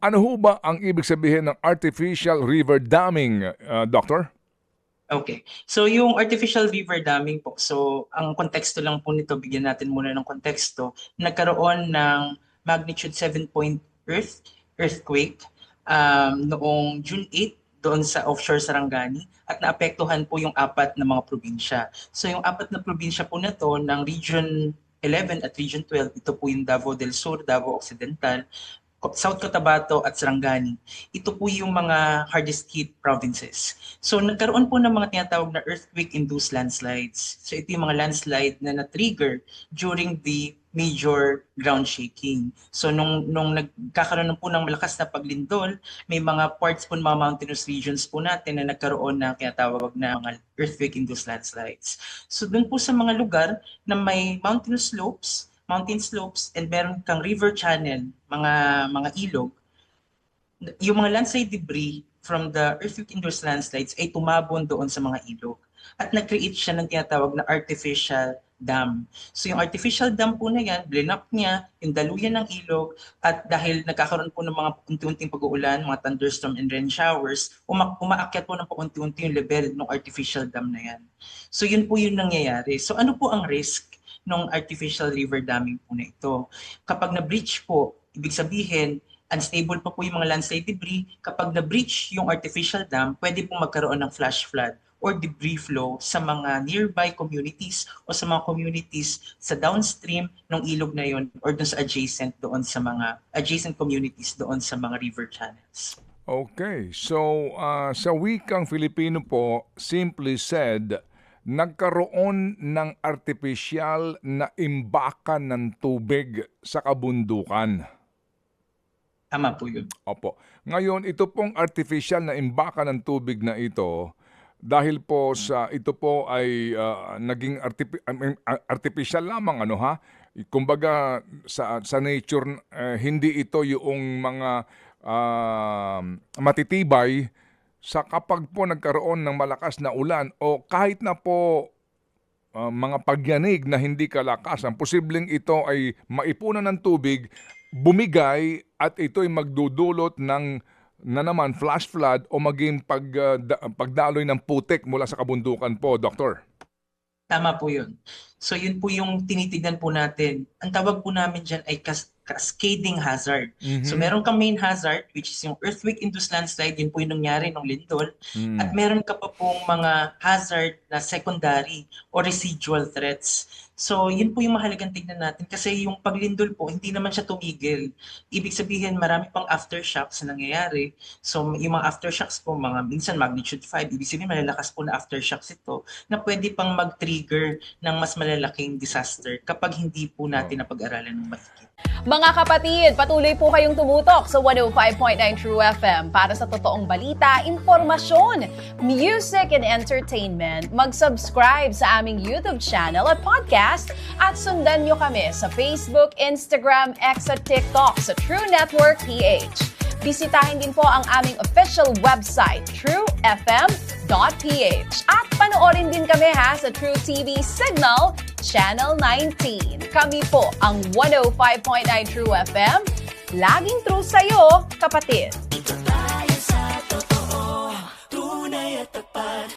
Ano ho ba ang ibig sabihin ng artificial river damming, Doctor? Okay. So yung artificial river damming po, so ang konteksto lang po nito, bigyan natin muna ng konteksto. Nagkaroon ng magnitude 7 point earthquake noong June 8 doon sa offshore Sarangani at naapektuhan po yung apat na mga probinsya. So yung apat na probinsya po na to ng Region 11 at Region 12, ito po yung Davao del Sur, Davao Occidental, South Cotabato at Sarangani. Ito po yung mga hardest hit provinces. So nagkaroon po ng mga tinatawag na earthquake-induced landslides. So ito yung mga landslide na na-trigger during the major ground shaking. So nung nagkakaroon po ng malakas na paglindol, may mga parts po ng mga mountainous regions po natin na nagkaroon ng tinatawag na mga earthquake-induced landslides. So dun po sa mga lugar na may mountain slopes and meron kang river channel, mga ilog, yung mga landslide debris from the earthquake-induced landslides ay tumabon doon sa mga ilog. At nag-create siya ng tinatawag na artificial dam. So yung artificial dam po na yan, blinap niya yung daluyan ng ilog at dahil nagkakaroon po ng mga unti-unting pag-uulan, mga thunderstorm and rain showers, umaakyat po ng paunti-unti yung level ng artificial dam na yan. So yun po yung nangyayari. So ano po ang risk ng artificial river damming po na ito? Kapag na-breach po, ibig sabihin, unstable pa po yung mga landslide debris. Kapag na-breach yung artificial dam, pwede pong magkaroon ng flash flood or debris flow sa mga nearby communities o sa mga communities sa downstream ng ilog na yon or doon sa adjacent communities doon sa mga river channels. Okay, so sa wikang Filipino po, simply said, nagkaroon ng artificial na imbakan ng tubig sa kabundukan. Tama po yun. Opo. Ngayon, ito pong artificial na imbakan ng tubig na ito, dahil po sa ito po ay naging artificial lamang, ano ha? Kumbaga sa nature, hindi ito yung mga matitibay. Sa kapag po nagkaroon ng malakas na ulan o kahit na po mga pagyanig na hindi kalakasan, posibleng ito ay maipunan ng tubig, bumigay at ito'y magdudulot ng na naman flash flood o maging pagdaloy ng putik mula sa kabundukan po, Doktor. Tama po yun. So yun po yung tinitignan po natin. Ang tawag po namin dyan ay cascading hazard. So meron kang main hazard, which is yung earthquake-induced landslide, yun po yung nangyari ng lindol. At meron ka pa pong mga hazard na secondary or residual threats. So yun po yung mahalagang tignan natin kasi yung paglindol po, hindi naman siya tumigil. Ibig sabihin, marami pang aftershocks na nangyayari. So yung mga aftershocks po, mga minsan magnitude 5, ibig sabihin malalakas po na aftershocks ito na pwede pang mag-trigger ng mas malalaking disaster kapag hindi po natin napag-aralan ng mahigit. Mga kapatid, patuloy po kayong tumutok sa 105.9 True FM para sa totoong balita, informasyon, music and entertainment. Mag-subscribe sa aming YouTube channel at podcast at sundan nyo kami sa Facebook, Instagram, X at TikTok sa True Network PH. Bisitahin din po ang aming official website, truefm.ph. At panoorin din kami sa True TV Signal, Channel 19. Kami po ang 105.9 True FM. Laging true sa'yo, kapatid.